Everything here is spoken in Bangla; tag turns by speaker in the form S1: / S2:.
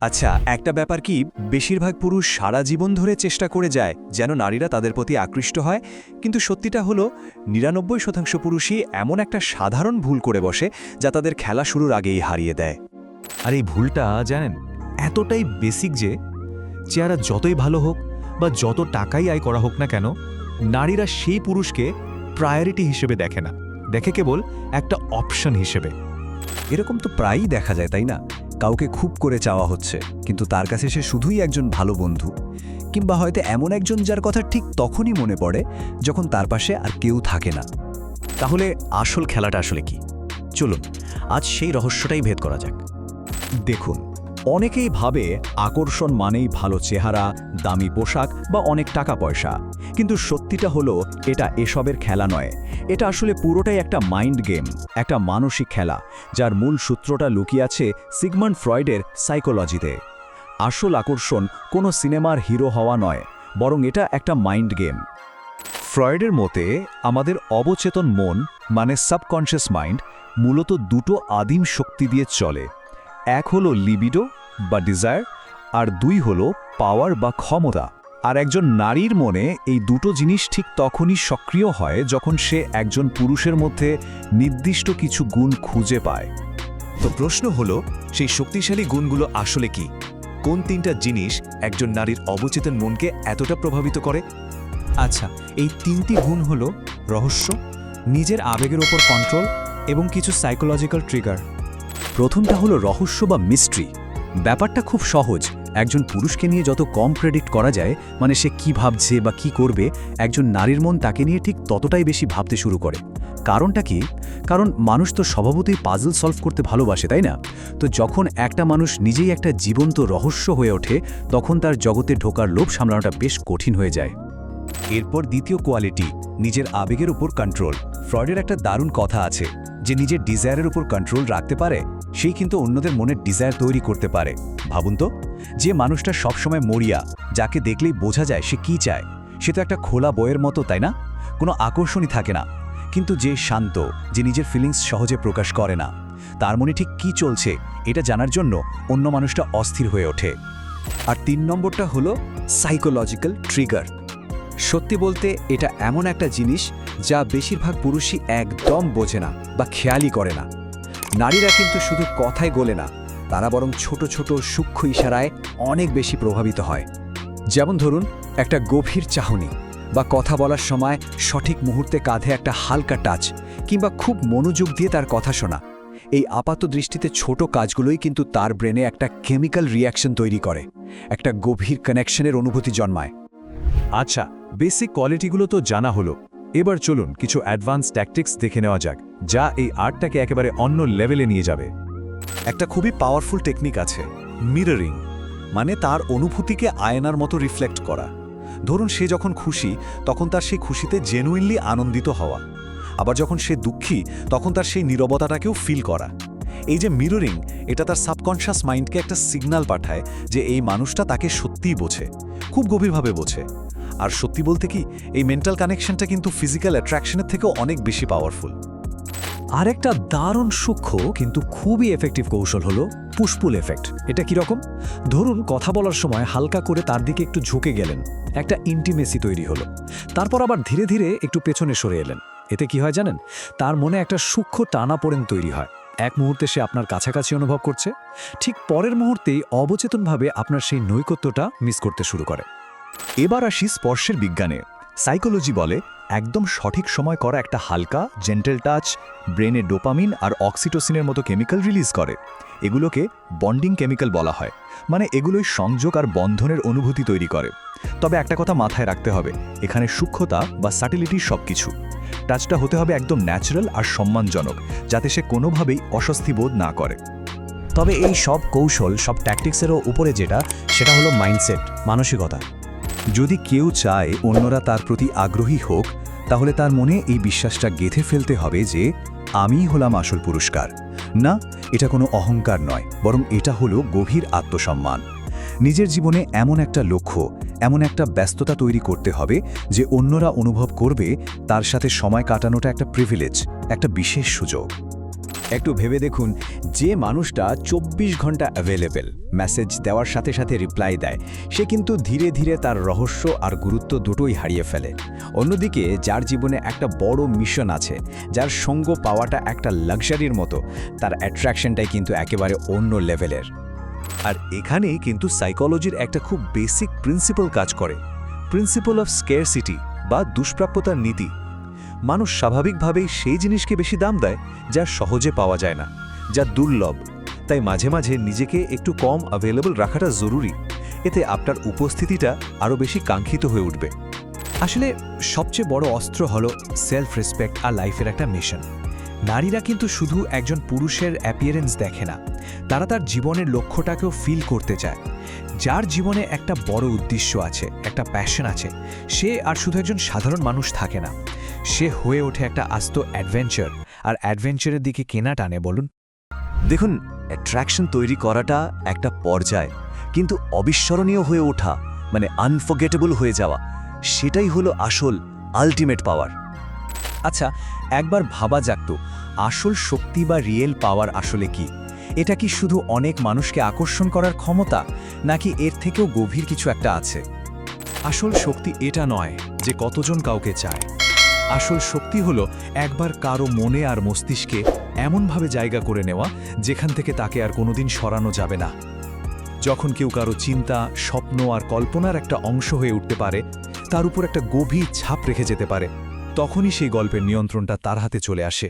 S1: আচ্ছা, একটা ব্যাপার কি, বেশিরভাগ পুরুষ সারা জীবন ধরে চেষ্টা করে যায় যেন নারীরা তাদের প্রতি আকৃষ্ট হয়, কিন্তু সত্যিটা হলো ৯৯% পুরুষই এমন একটা সাধারণ ভুল করে বসে যা তাদের খেলা শুরুর আগেই হারিয়ে দেয়।
S2: আর এই ভুলটা জানেন এতটাই বেসিক যে চেহারা যতই ভালো হোক বা যত টাকাই আয় করা হোক না কেন, নারীরা সেই পুরুষকে প্রায়োরিটি হিসেবে দেখে না, দেখে কেবল একটা অপশন হিসেবে।
S1: এরকম তো প্রায়ই দেখা যায়, তাই না? কাউকে খুব করে চাওয়া হচ্ছে, কিন্তু তার কাছে সে শুধুই একজন ভালো বন্ধু, কিংবা হয়তো এমন একজন যার কথা ঠিক তখনই মনে পড়ে যখন তার পাশে আর কেউ থাকে না।
S3: তাহলে আসল খেলাটা আসলে কি? চলুন আজ সেই রহস্যটাই ভেদ করা যাক।
S1: দেখুন, অনেকেই ভাবে আকর্ষণ মানেই ভালো চেহারা, দামি পোশাক বা অনেক টাকা পয়সা, কিন্তু সত্যিটা হলো এটা এসবের খেলা নয়। এটা আসলে পুরোটাই একটা মাইন্ড গেম, একটা মানসিক খেলা, যার মূল সূত্রটা লুকিয়ে আছে সিগমন্ড ফ্রয়েডের সাইকোলজিতে। আসল আকর্ষণ কোনো সিনেমার হিরো হওয়া নয়, বরং এটা একটা মাইন্ড গেম। ফ্রয়েডের মতে আমাদের অবচেতন মন মানে সাবকনশিয়াস মাইন্ড মূলত দুটো আদিম শক্তি দিয়ে চলে। এক হলো লিবিডো বা ডিজায়ার, আর দুই হলো পাওয়ার বা ক্ষমতা। আর একজন নারীর মনে এই দুটো জিনিস ঠিক তখনই সক্রিয় হয় যখন সে একজন পুরুষের মধ্যে নির্দিষ্ট কিছু গুণ খুঁজে পায়।
S2: তো প্রশ্ন হলো, সেই শক্তিশালী গুণগুলো আসলে কি? কোন তিনটা জিনিস একজন নারীর অবচেতন মনকে এতটা প্রভাবিত করে?
S4: আচ্ছা, এই তিনটি গুণ হলো রহস্য, নিজের আবেগের ওপর কন্ট্রোল এবং কিছু সাইকোলজিক্যাল ট্রিগার।
S1: প্রথমটা হলো রহস্য বা মিস্ট্রি। ব্যাপারটা খুব সহজ। একজন পুরুষকে নিয়ে যত কম প্রেডিক্ট করা যায়, মানে সে কি ভাবছে বা কি করবে, একজন নারীর মন তাকে নিয়ে ঠিক ততটাই বেশি ভাবতে শুরু করে। কারণটা কি? কারণ মানুষ তো স্বভাবতই পাজল সলভ করতে ভালোবাসে, তাই না? তো যখন একটা মানুষ নিজেই একটা জীবন্ত রহস্য হয়ে ওঠে, তখন তার জগতে ঢোকার লোভ সামলানোটা বেশ কঠিন হয়ে যায়। এরপর দ্বিতীয় কোয়ালিটি, নিজের আবেগের উপর কন্ট্রোল। ফ্রয়েডের একটা দারুণ কথা আছে, যে নিজের ডিজায়ারের উপর কন্ট্রোল রাখতে পারে সেই কিন্তু অন্যদের মনের ডিজায়ার তৈরি করতে পারে। ভাবুন তো, যে মানুষটা সবসময় মরিয়া, যাকে দেখলেই বোঝা যায় সে কি চায়, সে তো একটা খোলা বইয়ের মতো, তাই না? কোনো আকর্ষণই থাকে না। কিন্তু যে শান্ত, যে নিজের ফিলিংস সহজে প্রকাশ করে না, তার মনে ঠিক কি চলছে এটা জানার জন্য অন্য মানুষটা অস্থির হয়ে ওঠে। আর ৩ নম্বরটা হলো সাইকোলজিক্যাল ট্রিগার। সত্যি বলতে এটা এমন একটা জিনিস যা বেশিরভাগ পুরুষই একদম বোঝে না বা খেয়ালই করে না। নারীরা কিন্তু শুধু কথায় গোলে না, তারা বরং ছোট ছোট সূক্ষ্ম ইশারায় অনেক বেশি প্রভাবিত হয়। যেমন ধরুন, একটা গভীর চাহনি, বা কথা বলার সময় সঠিক মুহূর্তে কাঁধে একটা হালকা টাচ, কিংবা খুব মনোযোগ দিয়ে তার কথা শোনা। এই আপাত দৃষ্টিতে ছোট কাজগুলোই কিন্তু তার ব্রেনে একটা কেমিক্যাল রিয়াকশন তৈরি করে, একটা গভীর কানেকশনের অনুভূতি জন্মায়।
S2: আচ্ছা, বেসিক কোয়ালিটিগুলো তো জানা হলো, এবার চলুন কিছু অ্যাডভান্স ট্যাকটিক্স দেখে নেওয়া যাক, যা এই আর্টটাকে একেবারে অন্য লেভেলে নিয়ে যাবে।
S1: একটা খুবই পাওয়ারফুল টেকনিক আছে, মিররিং, মানে তার অনুভূতিকে আয়নার মতো রিফ্লেক্ট করা। ধরুন, সে যখন খুশি তখন তার সেই খুশিতে জেনুইনলি আনন্দিত হওয়া, আবার যখন সে দুঃখী তখন তার সেই নীরবতাটাকেও ফিল করা। এই যে মিররিং, এটা তার সাবকনশিয়াস মাইন্ডকে একটা সিগন্যাল পাঠায় যে এই মানুষটা তাকে সত্যিই বোঝে, খুব গভীরভাবে বোঝে। আর সত্যি বলতে কি, এই মেন্টাল কানেকশনটা কিন্তু ফিজিক্যাল অ্যাট্রাকশনের থেকেও অনেক বেশি পাওয়ারফুল।
S4: আরেকটা দারুণ সূক্ষ্ম কিন্তু খুবই এফেক্টিভ কৌশল হলো পুশপুল এফেক্ট। এটা কীরকম? ধরুন, কথা বলার সময় হালকা করে তার দিকে একটু ঝুঁকে গেলেন, একটা ইন্টিমেসি তৈরি হলো। তারপর আবার ধীরে ধীরে একটু পেছনে সরে এলেন। এতে কি হয় জানেন? তার মনে একটা সূক্ষ্ম টানাপোড়েন তৈরি হয়। এক মুহূর্তে সে আপনার কাছাকাছি অনুভব করছে, ঠিক পরের মুহূর্তেই অবচেতনভাবে আপনার সেই নৈকট্যটা মিস করতে শুরু করে।
S1: এবার আসি স্পর্শের বিজ্ঞানে। সাইকোলজি বলে একদম সঠিক সময় করা একটা হালকা জেন্টেল টাচ ব্রেনে ডোপামিন আর অক্সিটোসিনের মতো কেমিক্যাল রিলিজ করে। এগুলোকে বন্ডিং কেমিক্যাল বলা হয়, মানে এগুলোই সংযোগ আর বন্ধনের অনুভূতি তৈরি করে। তবে একটা কথা মাথায় রাখতে হবে, এখানে সূক্ষ্মতা বা সাটিলিটি সব কিছু। টাচটা হতে হবে একদম ন্যাচারাল আর সম্মানজনক, যাতে সে কোনোভাবেই অস্বস্তি বোধ না করে।
S4: তবে এই সব কৌশল, সব ট্যাকটিক্সেরও উপরে যেটা, সেটা হলো মাইন্ডসেট, মানসিকতা।
S1: যদি কেউ চায় অন্যরা তার প্রতি আগ্রহী হোক, তাহলে তার মনে এই বিশ্বাসটা গেঁথে ফেলতে হবে যে আমিই হলাম আসল পুরস্কার। না, এটা কোনো অহংকার নয়, বরং এটা হলো গভীর আত্মসম্মান। নিজের জীবনে এমন একটা লক্ষ্য, এমন একটা ব্যস্ততা তৈরি করতে হবে যে অন্যরা অনুভব করবে তার সাথে সময় কাটানোটা একটা প্রিভিলেজ, একটা বিশেষ সুযোগ। একটু ভেবে দেখুন, যে মানুষটা 24 ঘন্টা অ্যাভেলেবেল, মেসেজ দেওয়ার সাথে সাথে রিপ্লাই দেয়, সে কিন্তু ধীরে ধীরে তার রহস্য আর গুরুত্ব দুটোই হারিয়ে ফেলে। অন্যদিকে যার জীবনে একটা বড় মিশন আছে, যার সঙ্গ পাওয়াটা একটা লাক্সারির মতো, তার অ্যাট্রাকশনটাই কিন্তু একেবারে অন্য লেভেলের।
S2: আর এখানেই কিন্তু সাইকোলজির একটা খুব বেসিক প্রিন্সিপাল কাজ করে, প্রিন্সিপাল অফ স্কেরসিটি বা দুষ্প্রাপ্যতার নীতি। মানুষ স্বাভাবিকভাবেই সেই জিনিসকে বেশি দাম দেয় যা সহজে পাওয়া যায় না, যা দুর্লভ। তাই মাঝে মাঝে নিজেকে একটু কম অ্যাভেলেবল রাখাটা জরুরি, এতে আপনার উপস্থিতিটা আরও বেশি কাঙ্ক্ষিত হয়ে উঠবে।
S4: আসলে সবচেয়ে বড় অস্ত্র হলো সেলফ রেসপেক্ট আর লাইফের একটা মিশন। নারীরা কিন্তু শুধু একজন পুরুষের অ্যাপিয়ারেন্স দেখে না, তারা তার জীবনের লক্ষ্যটাকেও ফিল করতে চায়। যার জীবনে একটা বড় উদ্দেশ্য আছে, একটা প্যাশন আছে, সে আর শুধু একজন সাধারণ মানুষ থাকে না, সে হয়ে ওঠে একটা আস্ত অ্যাডভেঞ্চার। আর অ্যাডভেঞ্চারের দিকে কেনা টানে বলুন।
S3: দেখুন, অ্যাট্রাকশন তৈরি করাটা একটা পর্যায়, কিন্তু অবিস্মরণীয় হয়ে ওঠা মানে আনফরগেটেবল হয়ে যাওয়া, সেটাই হলো আসল আলটিমেট পাওয়ার।
S1: আচ্ছা, একবার ভাবা যাক তো, আসল শক্তি বা রিয়েল পাওয়ার আসলে কি? এটা কি শুধু অনেক মানুষকে আকর্ষণ করার ক্ষমতা, নাকি এর থেকেও গভীর কিছু একটা আছে?
S4: আসল শক্তি এটা নয় যে কতজন কাউকে চায়। আসল শক্তি হলো একবার কারো মনে আর মস্তিষ্কে এমনভাবে জায়গা করে নেওয়া যেখান থেকে তাকে আর কোনোদিন সরানো যাবে না। যখন কেউ কারো চিন্তা, স্বপ্ন আর কল্পনার একটা অংশ হয়ে উঠতে পারে, তার উপর একটা গভীর ছাপ রেখে যেতে পারে, তখনই সেই গল্পের নিয়ন্ত্রণটা তার হাতে চলে আসে।